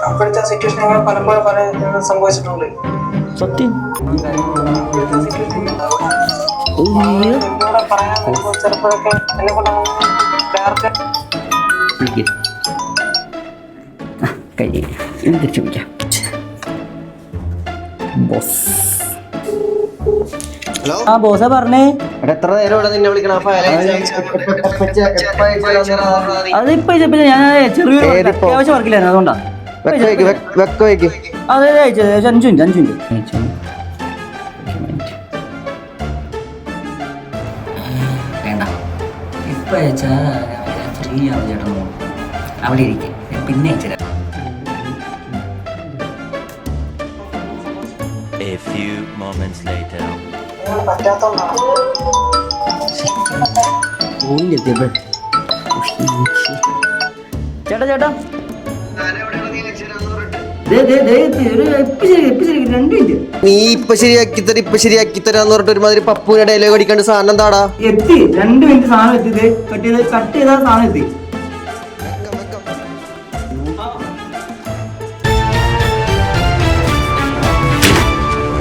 അപ്പോഴത്തെ സിറ്റുവേഷൻ ഞങ്ങൾ പലപ്പോഴും പല സംഭവിച്ചിട്ടുണ്ട്. സത്യം പറയാൻ ചെറുപ്പമൊക്കെ എന്നെ കൊണ്ടാണ് തിരിച്ചു പിടിക്കാം. ആ ബോസാ പറഞ്ഞേ. എത്ര നേരം നിന്നെ വിളിക്കണം? അതിപ്പോ ഞാൻ ചെറിയൊരു അത്യാവശ്യം വർക്കില്ലായിരുന്നു, അതുകൊണ്ടാ. അതെ അയച്ചത് 5 മിനിറ്റ്. വേണ്ട ഇപ്പൊ അയച്ചാ ഫ്രീ ആവും ചേട്ടാ. അവിടെ ഇരിക്കും, പിന്നെ അയച്ചു. A few moments later. ചേട്ടാ നീ ഇപ്പൊ ശരിയാക്കി തരാന്ന് പറഞ്ഞിട്ട് ഒരുമാതിരി പപ്പൂനെ ഡയലോഗ് അടിക്കാണ്ട് സാധനം താടാ. എത്തി 2 മിനിറ്റ് സാധനം എത്തിയത് കട്ട് ചെയ്താൽ സാധനം എത്തി.